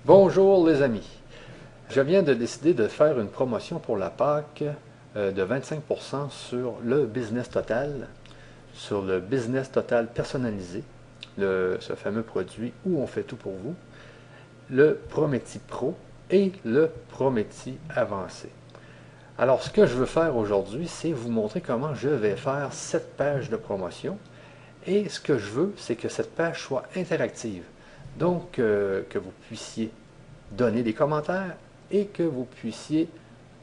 Bonjour les amis. Je viens de décider de faire une promotion pour la Pâques de 25% sur le Business Total, sur le Business Total personnalisé, ce fameux produit où on fait tout pour vous, le Prometi Pro et le Prometi Avancé. Alors ce que je veux faire aujourd'hui, c'est vous montrer comment je vais faire cette page de promotion. Et ce que je veux, c'est que cette page soit interactive. Donc, que vous puissiez donner des commentaires et que vous puissiez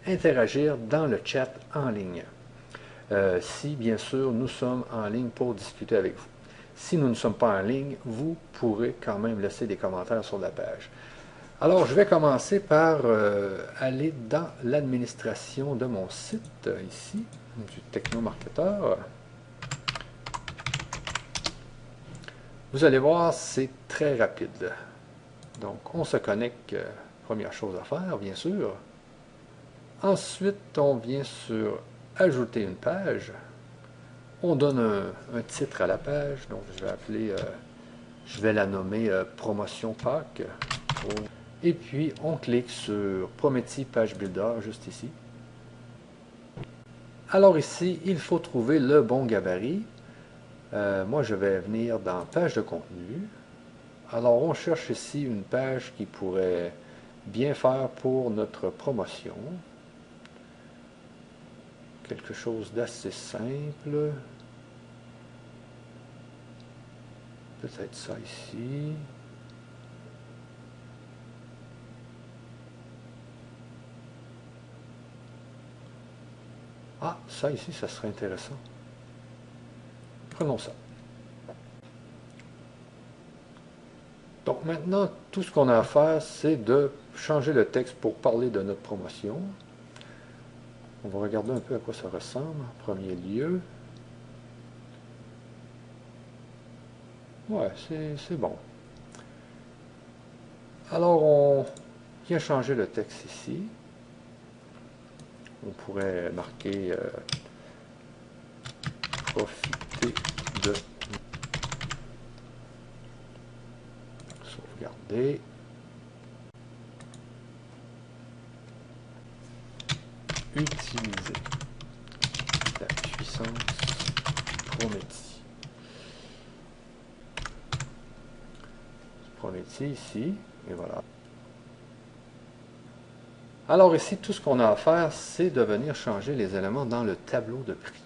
interagir dans le chat en ligne. Si, bien sûr, nous sommes en ligne pour discuter avec vous. Si nous ne sommes pas en ligne, vous pourrez quand même laisser des commentaires sur la page. Alors, je vais commencer par aller dans l'administration de mon site, ici, du Technomarketeur. Vous allez voir, c'est très rapide. Donc, on se connecte, première chose à faire, bien sûr. Ensuite, on vient sur Ajouter une page. On donne un titre à la page. Donc, je vais la nommer Promotion Pâques. Et puis, on clique sur Prometi Page Builder, juste ici. Alors ici, il faut trouver le bon gabarit. Moi, je vais venir dans Page de contenu. Alors, on cherche ici une page qui pourrait bien faire pour notre promotion. Quelque chose d'assez simple. Peut-être ça ici. Ah, ça ici, ça serait intéressant. Prenons ça. Donc maintenant, tout ce qu'on a à faire, c'est de changer le texte pour parler de notre promotion. On va regarder un peu à quoi ça ressemble en premier lieu. Ouais, c'est bon. Alors, on vient changer le texte ici. On pourrait marquer profiter de sauvegarder. Utiliser la puissance Prometi. Prometi ici, et voilà. Alors ici, tout ce qu'on a à faire, c'est de venir changer les éléments dans le tableau de prix.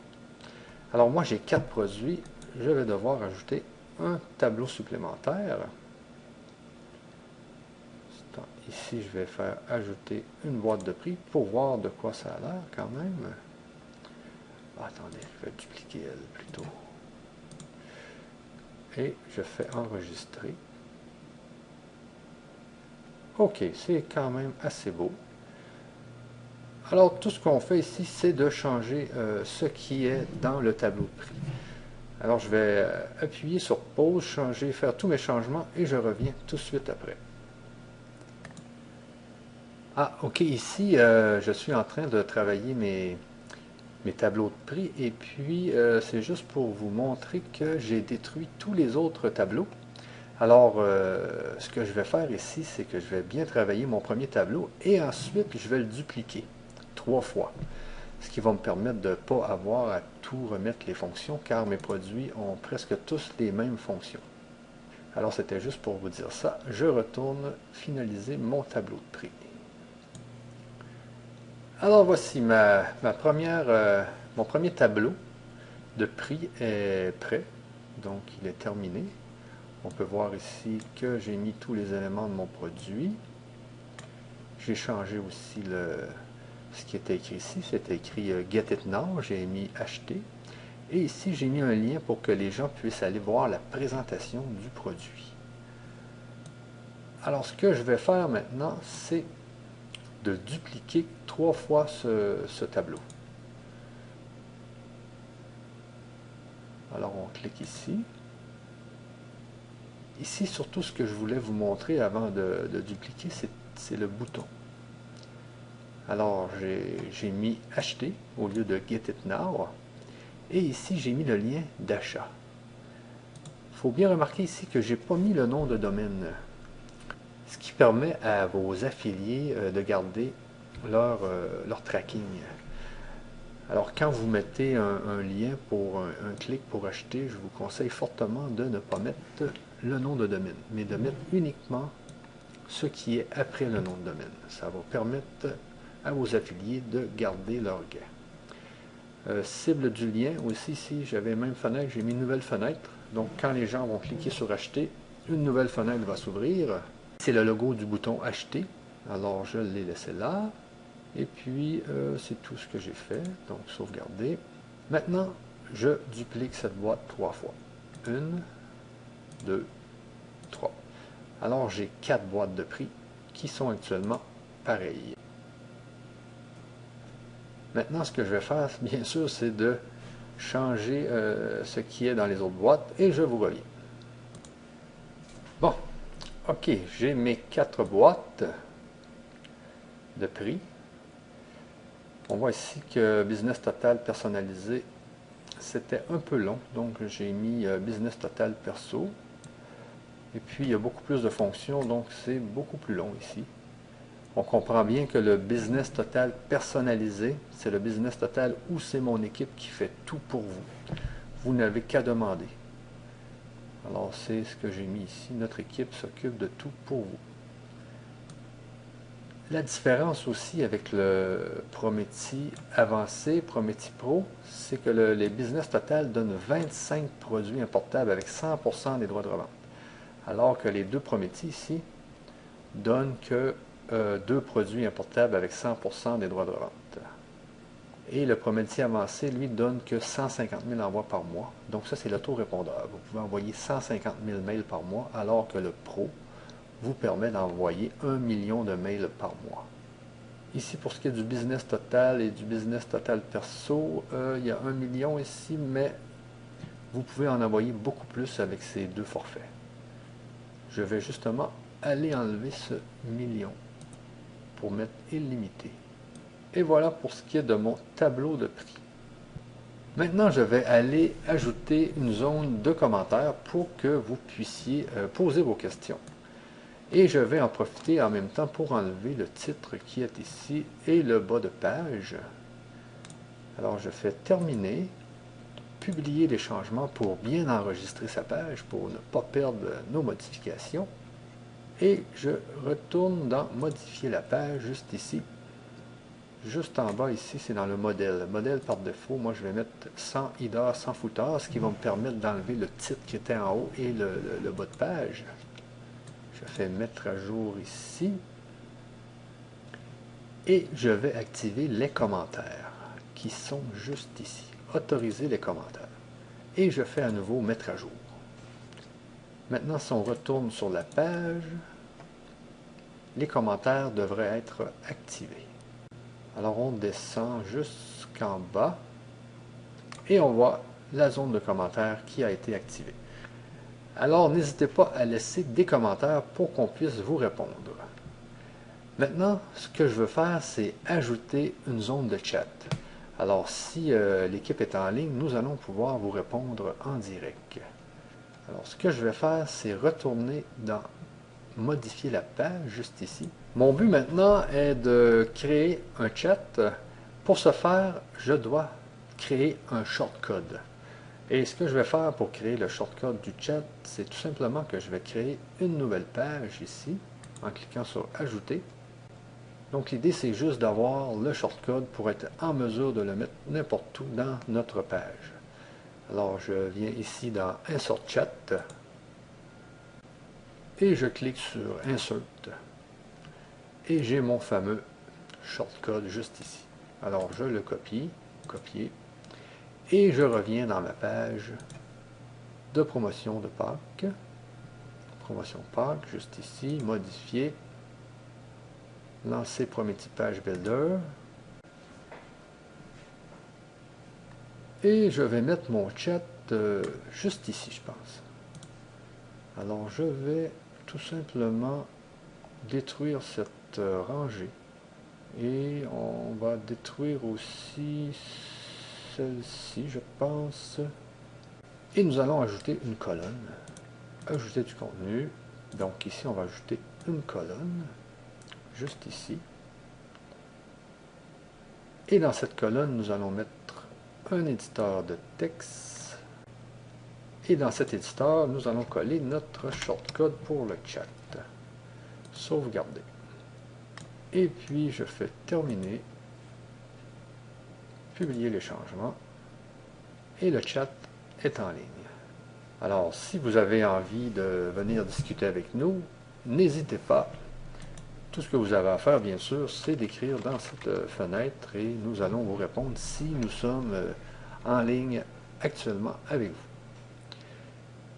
Alors moi, j'ai 4 produits. Je vais devoir ajouter un tableau supplémentaire. Ici, je vais faire ajouter une boîte de prix pour voir de quoi ça a l'air quand même. Attendez, je vais dupliquer elle plutôt. Et je fais enregistrer. OK, c'est quand même assez beau. Alors, tout ce qu'on fait ici, c'est de changer ce qui est dans le tableau de prix. Alors, je vais appuyer sur pause, changer, faire tous mes changements et je reviens tout de suite après. Ah, OK, ici, je suis en train de travailler mes tableaux de prix et puis c'est juste pour vous montrer que j'ai détruit tous les autres tableaux. Alors, ce que je vais faire ici, c'est que je vais bien travailler mon premier tableau et ensuite, je vais le dupliquer 3 fois. Ce qui va me permettre de ne pas avoir à tout remettre les fonctions car mes produits ont presque tous les mêmes fonctions. Alors, c'était juste pour vous dire ça. Je retourne finaliser mon tableau de prix. Alors, voici mon premier tableau de prix est prêt. Donc, il est terminé. On peut voir ici que j'ai mis tous les éléments de mon produit. J'ai changé aussi ce qui était écrit ici. C'était écrit Get It Now. J'ai mis acheter. Et ici, j'ai mis un lien pour que les gens puissent aller voir la présentation du produit. Alors, ce que je vais faire maintenant, c'est de dupliquer 3 fois ce tableau. Alors, on clique ici. Ici, surtout, ce que je voulais vous montrer avant de dupliquer, c'est le bouton. Alors, j'ai mis acheter au lieu de Get It Now. Et ici, j'ai mis le lien d'achat. Il faut bien remarquer ici que je n'ai pas mis le nom de domaine. ce qui permet à vos affiliés de garder leur tracking. Alors, quand vous mettez un lien pour un clic pour acheter, je vous conseille fortement de ne pas mettre le nom de domaine, mais de mettre uniquement ce qui est après le nom de domaine. Ça va permettre à vos affiliés de garder leur gain. Cible du lien aussi, ici, j'avais même fenêtre, j'ai mis nouvelle fenêtre. Donc, quand les gens vont cliquer sur acheter, une nouvelle fenêtre va s'ouvrir. C'est le logo du bouton acheter. Alors, je l'ai laissé là. Et puis, c'est tout ce que j'ai fait. Donc, sauvegarder. Maintenant, je duplique cette boîte 3 fois. 1, 2, 3. Alors, j'ai 4 boîtes de prix qui sont actuellement pareilles. Maintenant, ce que je vais faire, bien sûr, c'est de changer ce qui est dans les autres boîtes et je vous reviens. Bon, ok, j'ai mes 4 boîtes de prix. On voit ici que Business Total personnalisé, c'était un peu long, donc j'ai mis Business Total perso. Et puis, il y a beaucoup plus de fonctions, donc c'est beaucoup plus long ici. On comprend bien que le Business Total personnalisé, c'est le Business Total où c'est mon équipe qui fait tout pour vous. Vous n'avez qu'à demander. Alors, c'est ce que j'ai mis ici. Notre équipe s'occupe de tout pour vous. La différence aussi avec le Prometi avancé, Prometi Pro, c'est que les Business Total donnent 25 produits importables avec 100% des droits de revente. Alors que les deux Prometi ici donnent que 2 produits importables avec 100% des droits de revente. Et le Prometi avancé, lui, donne que 150 000 envois par mois. Donc ça, c'est l'autorépondeur. Vous pouvez envoyer 150 000 mails par mois, alors que le Pro vous permet d'envoyer 1 million de mails par mois. Ici, pour ce qui est du Business Total et du Business Total Perso, il y a 1 million ici, mais vous pouvez en envoyer beaucoup plus avec ces deux forfaits. Je vais justement aller enlever ce million pour mettre illimité. Et voilà pour ce qui est de mon tableau de prix. Maintenant, je vais aller ajouter une zone de commentaires pour que vous puissiez poser vos questions. Et je vais en profiter en même temps pour enlever le titre qui est ici et le bas de page. Alors, je fais terminer, publier les changements pour bien enregistrer sa page, pour ne pas perdre nos modifications. Et je retourne dans modifier la page, juste ici. Juste en bas ici, c'est dans le modèle. Modèle par défaut, moi je vais mettre sans header, sans footer, ce qui va me permettre d'enlever le titre qui était en haut et le bas de page. Je fais mettre à jour ici. Et je vais activer les commentaires qui sont juste ici. Autoriser les commentaires. Et je fais à nouveau mettre à jour. Maintenant, si on retourne sur la page, les commentaires devraient être activés. Alors, on descend jusqu'en bas et on voit la zone de commentaires qui a été activée. Alors, n'hésitez pas à laisser des commentaires pour qu'on puisse vous répondre. Maintenant, ce que je veux faire, c'est ajouter une zone de chat. Alors, si l'équipe est en ligne, nous allons pouvoir vous répondre en direct. Alors, ce que je vais faire, c'est retourner dans modifier la page, juste ici. Mon but maintenant est de créer un chat. Pour ce faire, je dois créer un shortcode. Et ce que je vais faire pour créer le shortcode du chat, c'est tout simplement que je vais créer une nouvelle page ici, en cliquant sur Ajouter. Donc l'idée, c'est juste d'avoir le shortcode pour être en mesure de le mettre n'importe où dans notre page. Alors, je viens ici dans Insert Chat et je clique sur Insert. Et j'ai mon fameux shortcode juste ici. Alors, je le copie, copier, et je reviens dans ma page de promotion de Pâques. Promotion Pâques, juste ici, modifier, lancer Prometi Page Builder. Et je vais mettre mon chat juste ici, je pense. Alors, je vais tout simplement détruire cette rangée. Et on va détruire aussi celle-ci, je pense. Et nous allons ajouter une colonne. Ajouter du contenu. Donc ici, on va ajouter une colonne, juste ici. Et dans cette colonne, nous allons mettre un éditeur de texte. Et dans cet éditeur, nous allons coller notre shortcode pour le chat. Sauvegarder. Et puis, je fais terminer. Publier les changements. Et le chat est en ligne. Alors, si vous avez envie de venir discuter avec nous, n'hésitez pas. Tout ce que vous avez à faire, bien sûr, c'est d'écrire dans cette fenêtre et nous allons vous répondre si nous sommes en ligne actuellement avec vous.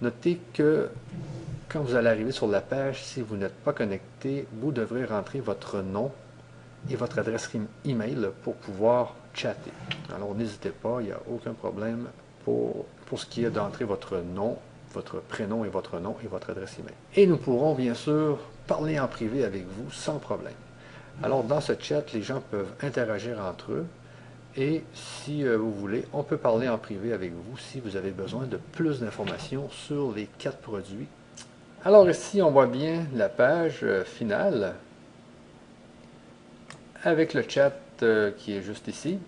Notez que quand vous allez arriver sur la page, si vous n'êtes pas connecté, vous devrez rentrer votre nom et votre adresse email pour pouvoir chatter. Alors, n'hésitez pas, il n'y a aucun problème pour ce qui est d'entrer votre nom, votre prénom et votre nom et votre adresse email. Et nous pourrons bien sûr parler en privé avec vous sans problème. Alors dans ce chat, les gens peuvent interagir entre eux et si vous voulez, on peut parler en privé avec vous si vous avez besoin de plus d'informations sur les 4 produits. Alors ici, on voit bien la page finale avec le chat qui est juste ici,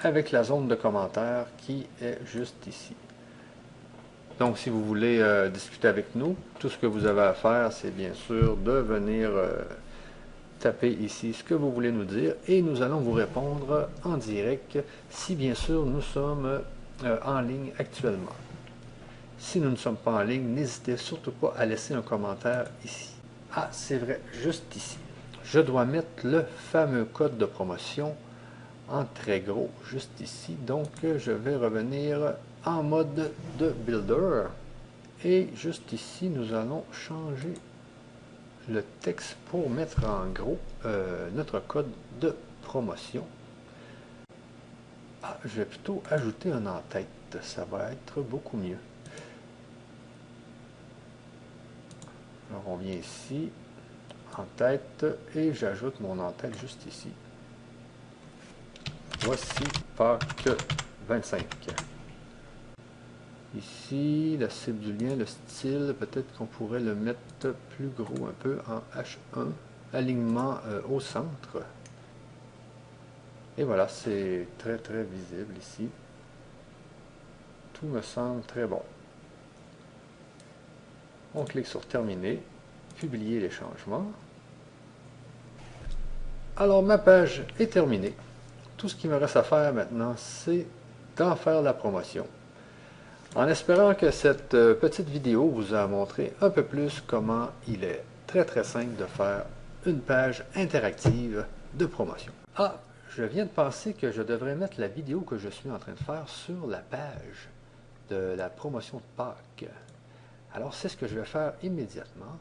avec la zone de commentaires qui est juste ici. Donc, si vous voulez discuter avec nous, tout ce que vous avez à faire, c'est bien sûr de venir taper ici ce que vous voulez nous dire et nous allons vous répondre en direct si bien sûr nous sommes en ligne actuellement. Si nous ne sommes pas en ligne, n'hésitez surtout pas à laisser un commentaire ici. Ah, c'est vrai, juste ici. Je dois mettre le fameux code de promotion en très gros, juste ici. Donc, je vais revenir en mode de Builder. Et juste ici, nous allons changer le texte pour mettre en gros notre code de promotion. Ah, je vais plutôt ajouter un en-tête. Ça va être beaucoup mieux. Alors, on vient ici, en-tête, et j'ajoute mon en-tête juste ici. Voici Pâques 25. Ici, la cible du lien, le style, peut-être qu'on pourrait le mettre plus gros un peu en H1. Alignement au centre. Et voilà, c'est très très visible ici. Tout me semble très bon. On clique sur Terminer, publier les changements. Alors ma page est terminée. Tout ce qui me reste à faire maintenant, c'est d'en faire la promotion. En espérant que cette petite vidéo vous a montré un peu plus comment il est très très simple de faire une page interactive de promotion. Ah, je viens de penser que je devrais mettre la vidéo que je suis en train de faire sur la page de la promotion de Pâques. Alors c'est ce que je vais faire immédiatement.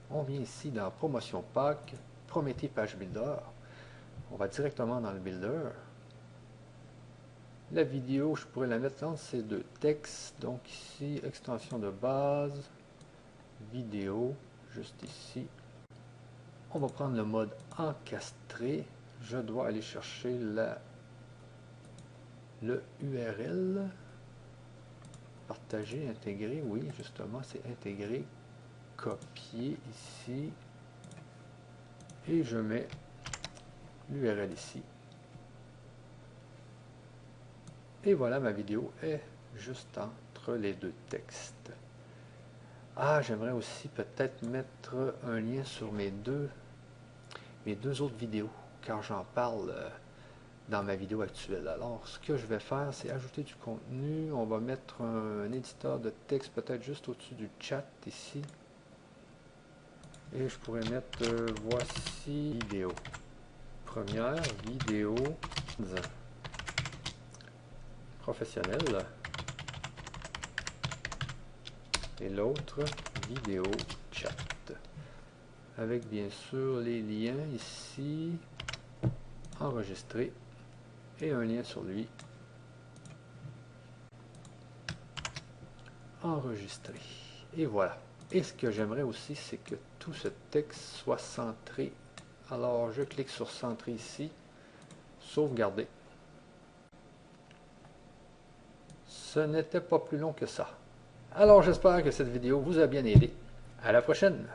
On vient ici dans Promotion Pâques, Promettez Page Builder. On va directement dans le Builder. La vidéo, je pourrais la mettre entre ces deux textes. Donc ici, extension de base, vidéo, juste ici. On va prendre le mode encastré. Je dois aller chercher le URL. Partager, intégrer, oui, justement, c'est intégrer. Copier ici. Et je mets l'URL ici. Et voilà, ma vidéo est juste entre les deux textes. Ah, j'aimerais aussi peut-être mettre un lien sur mes deux autres vidéos, car j'en parle dans ma vidéo actuelle. Alors, ce que je vais faire, c'est ajouter du contenu. On va mettre un éditeur de texte peut-être juste au-dessus du chat ici. Et je pourrais mettre voici vidéo. Première vidéo professionnelle. Et l'autre vidéo chat. Avec bien sûr les liens ici, enregistré, et un lien sur lui, enregistré. Et voilà. Et ce que j'aimerais aussi, c'est que tout ce texte soit centré. Alors, je clique sur centrer ici, sauvegarder. Ce n'était pas plus long que ça. Alors, j'espère que cette vidéo vous a bien aidé. À la prochaine!